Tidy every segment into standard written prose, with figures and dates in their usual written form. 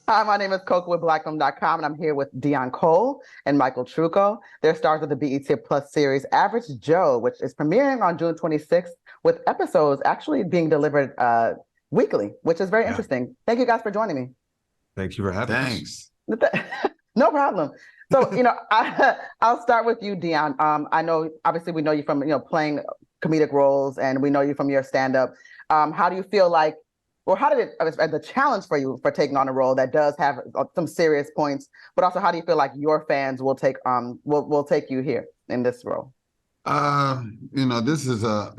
Hi, my name is Coco with blackfilm.com, and I'm here with Deon Cole and Michael Trucco. They're stars of the BET Plus series Average Joe, which is premiering on June 26th, with episodes actually being delivered weekly, which is very interesting. Thank you guys for joining me. Thank you for having Thanks. No problem. So, I'll start with you, Deon. I know, obviously, we know you from, playing comedic roles, and we know you from your stand-up. How do you feel like, or how did it, as the challenge for you for taking on a role that does have some serious points, but also how do you feel like your fans will take you here in this role? This is a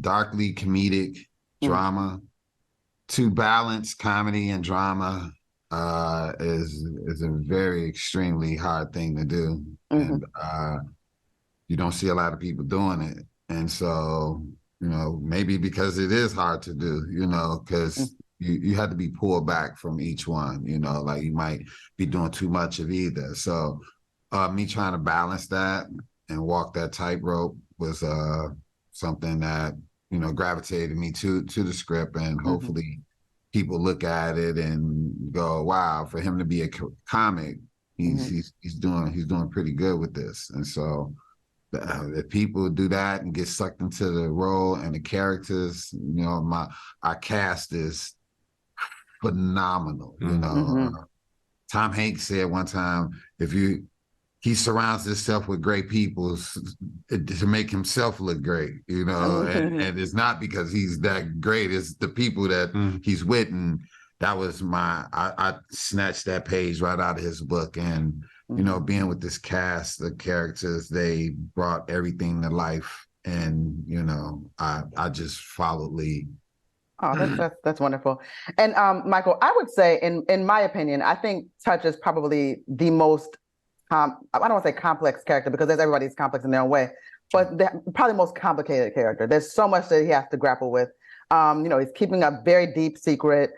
darkly comedic drama. To balance comedy and drama is a very extremely hard thing to do, and you don't see a lot of people doing it. And so, maybe because it is hard to do, because you have to be pulled back from each one, like you might be doing too much of either. So me trying to balance that and walk that tightrope was something that, gravitated me to the script, and hopefully people look at it and go, wow, for him to be a comic, he's doing pretty good with this. And so if people do that and get sucked into the role and the characters, our cast is phenomenal. Tom Hanks said one time, he surrounds himself with great people to make himself look great, and it's not because he's that great, it's the people that he's with. And that was I snatched that page right out of his book. And being with this cast, the characters, they brought everything to life. And, I just followed lead. Oh, that's wonderful. And Michael, I would say, in my opinion, I think Touch is probably the most, I don't want to say complex character, because everybody's complex in their own way, but probably the most complicated character. There's so much that he has to grapple with. He's keeping a very deep secret.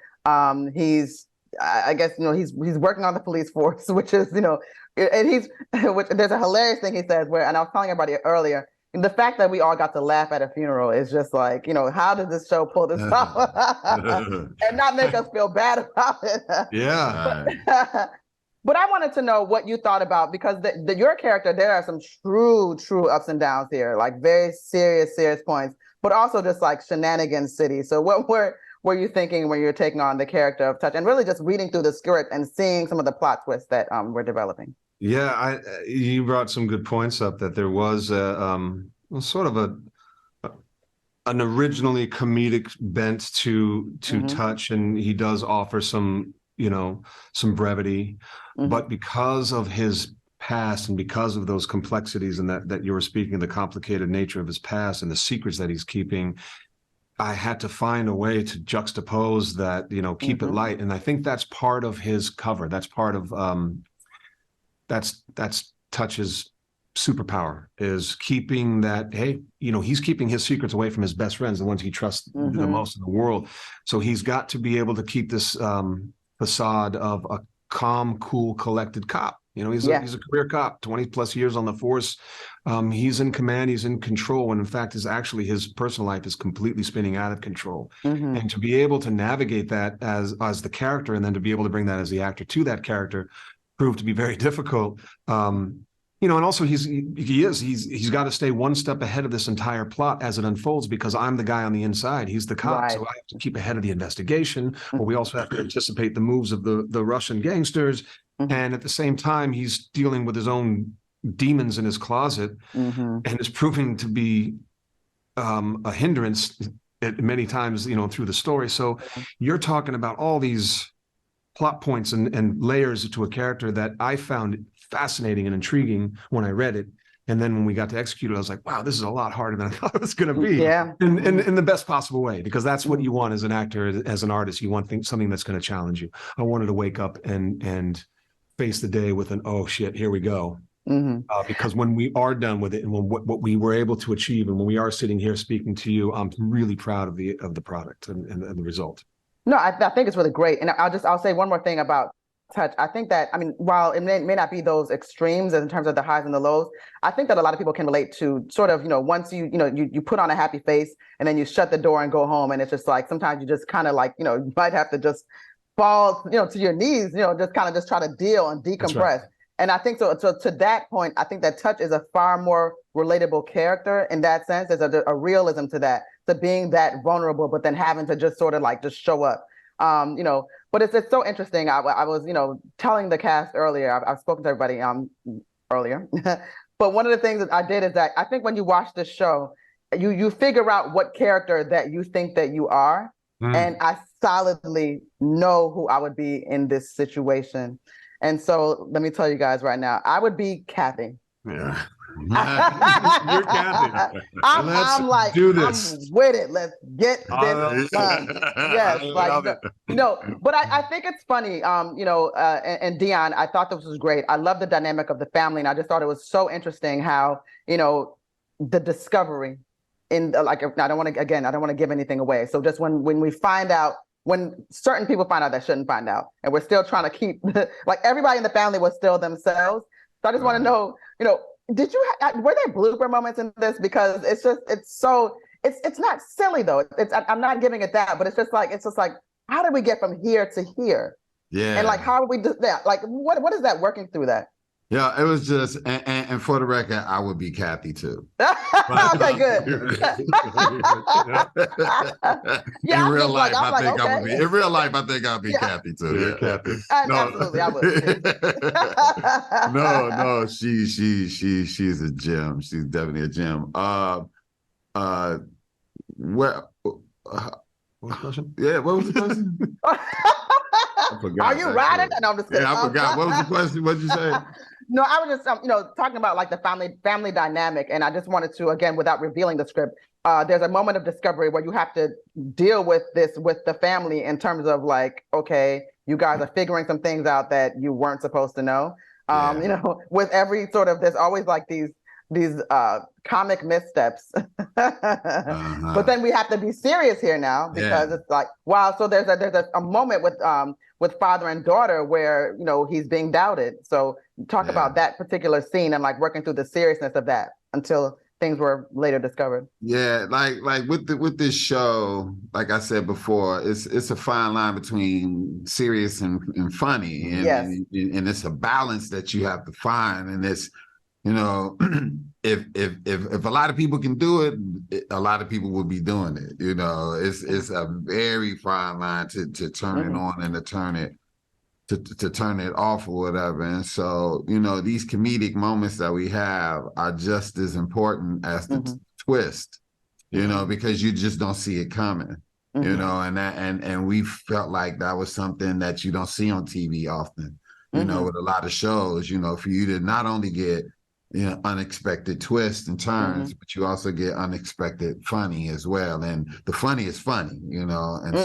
He's working on the police force, which is, and there's a hilarious thing he says and I was telling everybody earlier, the fact that we all got to laugh at a funeral is just like, how did this show pull this off and not make us feel bad about it? Yeah. But I wanted to know what you thought about, because your character, there are some true ups and downs here, like very serious points, but also just like shenanigans city. So what were you thinking when you were taking on the character of Touch, and really just reading through the script and seeing some of the plot twists that we're developing? Yeah, you brought some good points up, that there was sort of an originally comedic bent to Touch, and he does offer some brevity, but because of his past and because of those complexities and that you were speaking, the complicated nature of his past and the secrets that he's keeping, I had to find a way to juxtapose that, keep it light. And I think that's part of his cover. That's part of that's Touch's superpower, is keeping that, hey, he's keeping his secrets away from his best friends, the ones he trusts the most in the world. So he's got to be able to keep this facade of a calm, cool, collected cop. He's a career cop, 20 plus years on the force. He's in command, he's in control, when in fact his personal life is completely spinning out of control. And to be able to navigate that as the character, and then to be able to bring that as the actor to that character, proved to be very difficult. And also he's got to stay one step ahead of this entire plot as it unfolds, because I'm the guy on the inside. He's the cop. Right. So I have to keep ahead of the investigation, but we also have to anticipate the moves of the Russian gangsters. And at the same time, he's dealing with his own demons in his closet, and is proving to be a hindrance at many times, through the story. So you're talking about all these plot points and layers to a character that I found fascinating and intriguing when I read it. And then when we got to execute it, I was like, wow, this is a lot harder than I thought it was going to be. Yeah. In the best possible way, because that's what you want as an actor, as an artist. You want something that's going to challenge you. I wanted to wake up and face the day with an, oh shit, here we go. Because when we are done with it, and what we were able to achieve, and when we are sitting here speaking to you, I'm really proud of the product and the result. No, I think it's really great. And I'll say one more thing about Touch. I think that, while it may not be those extremes in terms of the highs and the lows, I think that a lot of people can relate to sort of, once you put on a happy face and then you shut the door and go home, and it's just like, sometimes you just kind of like, you might have to just fall, to your knees, just kind of just try to deal and That's decompress. right. And I think so to that point, I think that Touch is a far more relatable character in that sense. There's a realism to that, to being that vulnerable, but then having to just sort of like just show up. But it's so interesting. I was, telling the cast earlier, I've spoken to everybody earlier. But one of the things that I did is that I think when you watch this show, you figure out what character that you think that you are. And I solidly know who I would be in this situation. And so let me tell you guys right now, I would be Kathy. Yeah. You're Kathy. I'm like, do this. I'm with it. Let's get this done. Yes, but I think it's funny. And Deon, I thought this was great. I love the dynamic of the family, and I just thought it was so interesting how the discovery in like, I don't want to give anything away. So just when we find out, when certain people find out that shouldn't find out, and we're still trying to keep like everybody in the family was still themselves. So I just want to know, did you were there blooper moments in this? Because it's not silly though. I'm not giving it that, but it's just like how did we get from here to here? Yeah. And like how do we do that? Like what is that working through that? Yeah, it was just, and for the record, I would be Kathy too. Okay, good. In real life, I think I would be. In real life, I think I'll be Kathy too. Yeah, Kathy. Absolutely, I would. No, she's a gem. She's definitely a gem. What was the question? Yeah, what was the question? I forgot. Are you riding? No, I'm just kidding. Yeah, I forgot. What was the question? What'd you say? No, I was just, talking about like the family dynamic, and I just wanted to, again, without revealing the script, there's a moment of discovery where you have to deal with this with the family in terms of like, okay, you guys are figuring some things out that you weren't supposed to know. With every sort of, there's always like these comic missteps, but then we have to be serious here now because it's like, wow. So there's a moment with father and daughter where he's being doubted. So talk about that particular scene and like working through the seriousness of that until things were later discovered. Yeah, like with this show, like I said before, it's a fine line between serious and funny, and it's a balance that you have to find, and it's if a lot of people can do it, a lot of people will be doing it. It's a very fine line to turn it on and to turn it off or whatever. And so, these comedic moments that we have are just as important as the twist, because you just don't see it coming. And we felt like that was something that you don't see on TV often. With a lot of shows, for you to not only get unexpected twists and turns, but you also get unexpected funny as well. And the funny is funny, and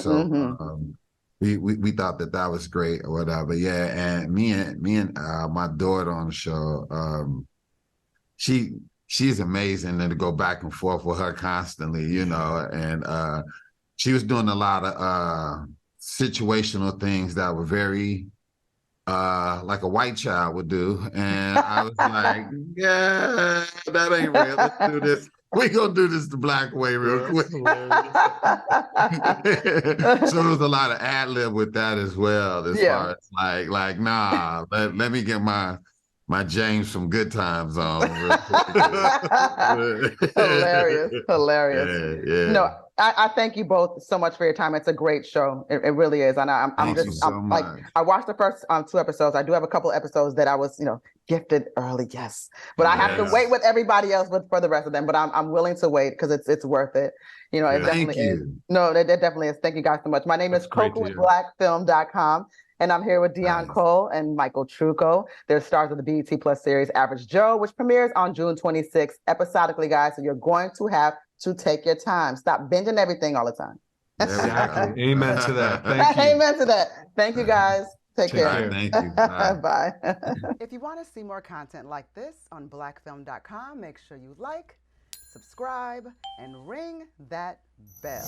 so we thought that was great or whatever. Yeah. And me and my daughter on the show, she's amazing, and to go back and forth with her constantly, and she was doing a lot of situational things that were very like a white child would do. And I was like, yeah, that ain't real. Let's do this. We're going to do this the black way real quick. So there was a lot of ad lib with that as well. As far as like, nah, let me get my James from Good Times on. Real quick. Hilarious. Yeah. No, I thank you both so much for your time. It's a great show. It really is. And I'm like, I watched the first 2 episodes. I do have a couple episodes that I was, gifted early. Yes. But I have to wait with everybody else for the rest of them. But I'm willing to wait because it's worth it. It definitely is. No, it definitely is. Thank you guys so much. My name is Coco with blackfilm.com. And I'm here with Deon Cole and Michael Trucco. They're stars of the BET Plus series Average Joe, which premieres on June 26th, episodically, guys. So you're going to have to take your time. Stop binging everything all the time. Exactly. Amen to that. Thank you. Amen to that. Thank you, guys. Take care. Right, thank you. Bye. If you want to see more content like this on blackfilm.com, make sure you like, subscribe, and ring that bell.